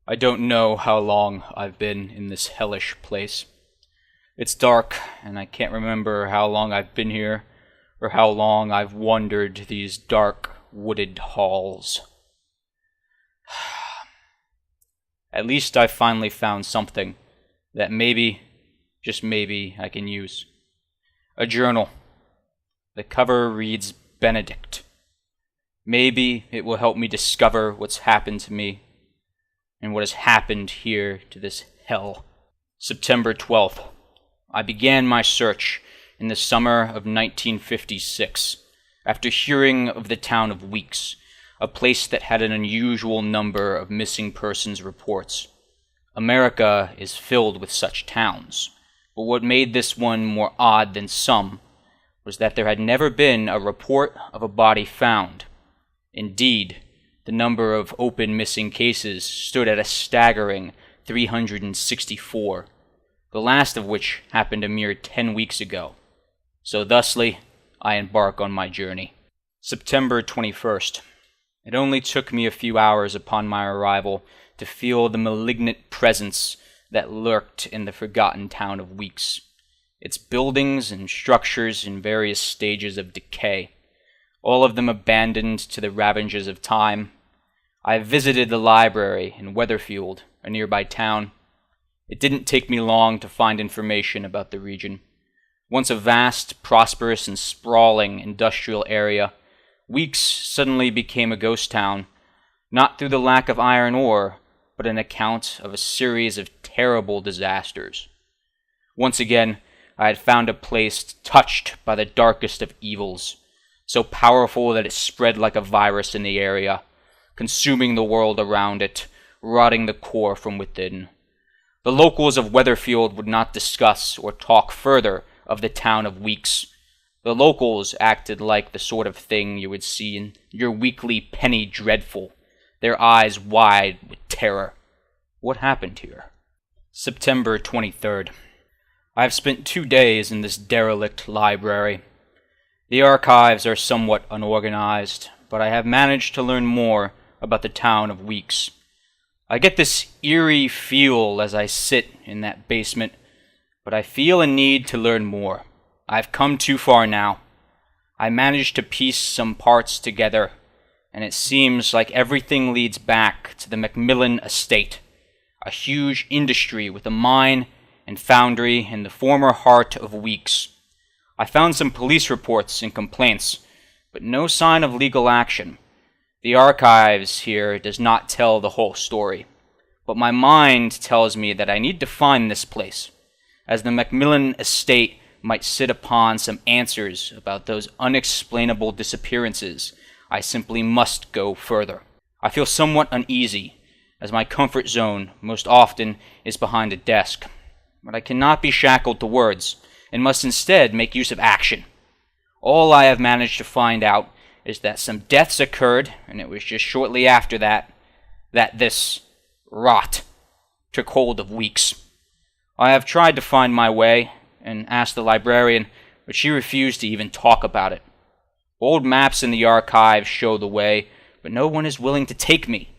I don't know how long I've been in this hellish place. It's dark, and I can't remember how long I've been here, or how long I've wandered these dark, wooded halls. At least I've finally found something that maybe, just maybe, I can use. A journal. The cover reads Benedict. Maybe it will help me discover what's happened to me and what has happened here to this hell. September 12th. I began my search in the summer of 1956 after hearing of the town of Weeks, a place that had an unusual number of missing persons reports. America is filled with such towns, but what made this one more odd than some was that there had never been a report of a body found. Indeed, the number of open missing cases stood at a staggering 364, the last of which happened a mere 10 weeks ago. So thusly, I embark on my journey. September 21st. It only took me a few hours upon my arrival to feel the malignant presence that lurked in the forgotten town of Weeks, its buildings and structures in various stages of decay, all of them abandoned to the ravages of time. I visited the library in Weatherfield, a nearby town. It didn't take me long to find information about the region. Once a vast, prosperous, and sprawling industrial area, Weeks suddenly became a ghost town, not through the lack of iron ore, but an account of a series of terrible disasters. Once again, I had found a place touched by the darkest of evils, so powerful that it spread like a virus in the area, consuming the world around it, rotting the core from within. The locals of Weatherfield would not discuss or talk further of the town of Weeks. The locals acted like the sort of thing you would see in your weekly penny dreadful, their eyes wide with terror. What happened here? September 23rd. I have spent 2 days in this derelict library. The archives are somewhat unorganized, but I have managed to learn more about the town of Weeks. I get this eerie feel as I sit in that basement, but I feel a need to learn more. I've come too far now. I managed to piece some parts together, and it seems like everything leads back to the Macmillan estate, a huge industry with a mine and foundry in the former heart of Weeks. I found some police reports and complaints, but no sign of legal action. The archives here does not tell the whole story, but my mind tells me that I need to find this place, as the Macmillan estate might sit upon some answers about those unexplainable disappearances. I simply must go further. I feel somewhat uneasy, as my comfort zone most often is behind a desk, but I cannot be shackled to words, and must instead make use of action. All I have managed to find out is that some deaths occurred, and it was just shortly after that this rot took hold of Weeks. I have tried to find my way, and asked the librarian, but she refused to even talk about it. Old maps in the archives show the way, but no one is willing to take me.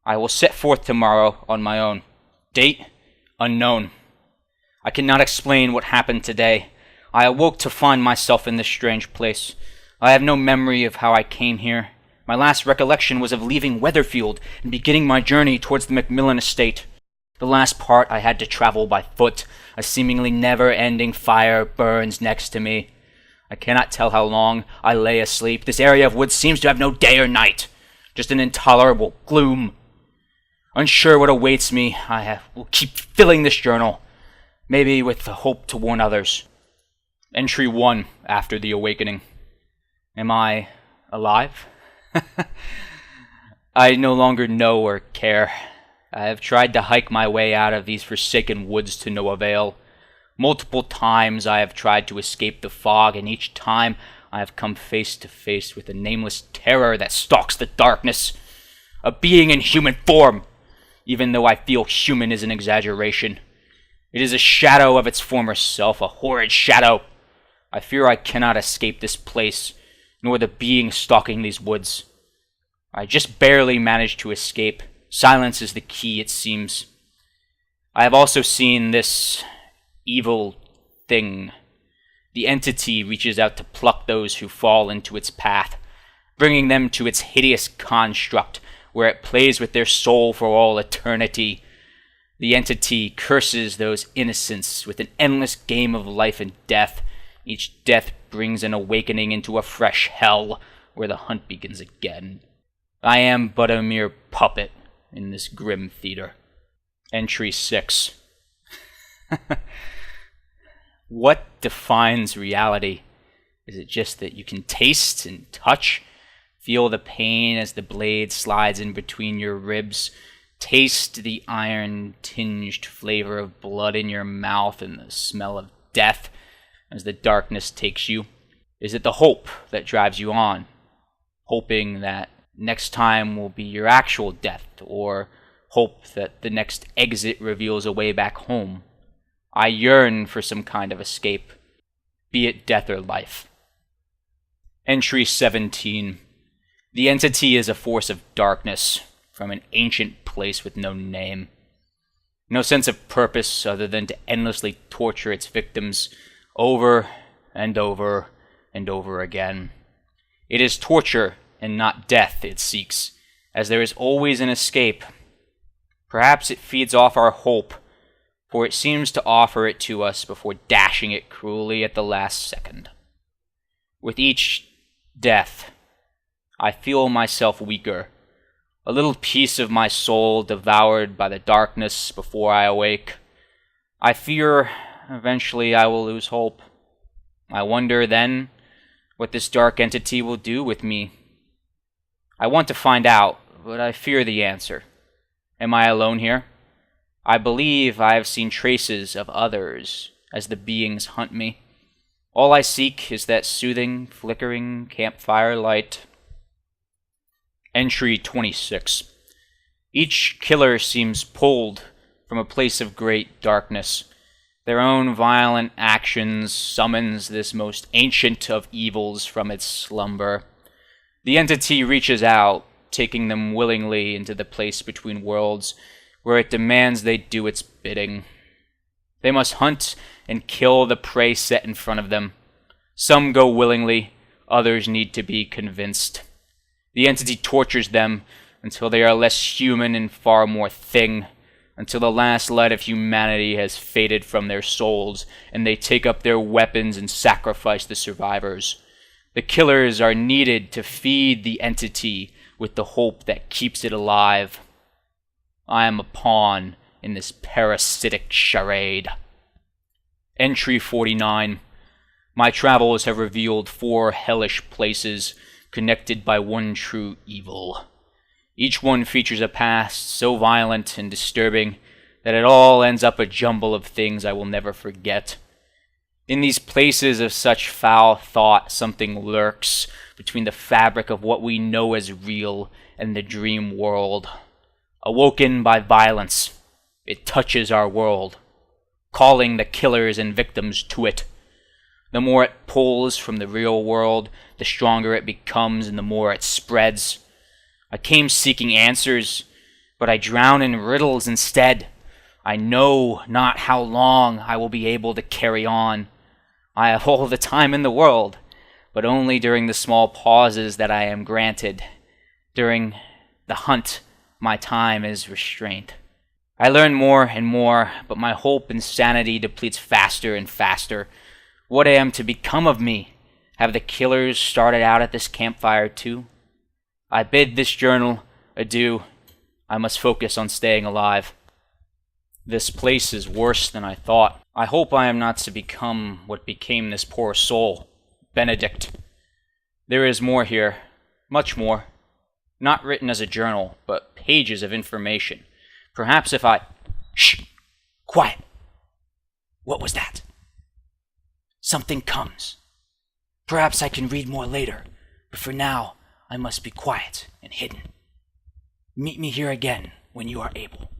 I will set forth tomorrow on my own. Date? Unknown. I cannot explain what happened today. I awoke to find myself in this strange place. I have no memory of how I came here. My last recollection was of leaving Weatherfield and beginning my journey towards the Macmillan estate. The last part I had to travel by foot. A seemingly never-ending fire burns next to me. I cannot tell how long I lay asleep. This area of woods seems to have no day or night, just an intolerable gloom. Unsure what awaits me, will keep filling this journal, maybe with the hope to warn others. Entry 1 after the awakening. Am I alive? I no longer know or care. I have tried to hike my way out of these forsaken woods to no avail. Multiple times I have tried to escape the fog, and each time I have come face to face with a nameless terror that stalks the darkness. A being in human form, even though I feel human is an exaggeration. It is a shadow of its former self, a horrid shadow. I fear I cannot escape this place, nor the being stalking these woods. I just barely managed to escape, Silence is the key, it seems. I have also seen this evil thing. The entity reaches out to pluck those who fall into its path, bringing them to its hideous construct, where it plays with their soul for all eternity. The entity curses those innocents with an endless game of life and death. Each death brings an awakening into a fresh hell, where the hunt begins again. I am but a mere puppet in this grim theater. Entry 6. What defines reality? Is it just that you can taste and touch? Feel the pain as the blade slides in between your ribs? Taste the iron-tinged flavor of blood in your mouth and the smell of death as the darkness takes you? Is it the hope that drives you on? Hoping that next time will be your actual death, or hope that the next exit reveals a way back home? I yearn for some kind of escape, be it death or life. Entry 17. The entity is a force of darkness from an ancient place with no name. No sense of purpose other than to endlessly torture its victims over and over and over again. It is torture and not death it seeks, as there is always an escape. Perhaps it feeds off our hope, for it seems to offer it to us before dashing it cruelly at the last second. With each death, I feel myself weaker, a little piece of my soul devoured by the darkness before I awake. I fear eventually I will lose hope. I wonder then what this dark entity will do with me. I want to find out, but I fear the answer. Am I alone here? I believe I have seen traces of others as the beings hunt me. All I seek is that soothing, flickering campfire light. Entry 26. Each killer seems pulled from a place of great darkness. Their own violent actions summons this most ancient of evils from its slumber. The entity reaches out, taking them willingly into the place between worlds, where it demands they do its bidding. They must hunt and kill the prey set in front of them. Some go willingly, others need to be convinced. The entity tortures them until they are less human and far more thing, until the last light of humanity has faded from their souls, and they take up their weapons and sacrifice the survivors. The killers are needed to feed the entity with the hope that keeps it alive. I am a pawn in this parasitic charade. Entry 49. My travels have revealed 4 hellish places connected by one true evil. Each one features a past so violent and disturbing that it all ends up a jumble of things I will never forget. In these places of such foul thought, something lurks between the fabric of what we know as real and the dream world. Awoken by violence, it touches our world, calling the killers and victims to it. The more it pulls from the real world, the stronger it becomes and the more it spreads. I came seeking answers, but I drown in riddles instead. I know not how long I will be able to carry on. I have all the time in the world, but only during the small pauses that I am granted. During the hunt, my time is restrained. I learn more and more, but my hope and sanity depletes faster and faster. What am to become of me? Have the killers started out at this campfire too? I bid this journal adieu. I must focus on staying alive. This place is worse than I thought. I hope I am not to become what became this poor soul, Benedict. There is more here, much more. Not written as a journal, but pages of information. Perhaps if I... Shh! Quiet! What was that? Something comes. Perhaps I can read more later, but for now, I must be quiet and hidden. Meet me here again when you are able.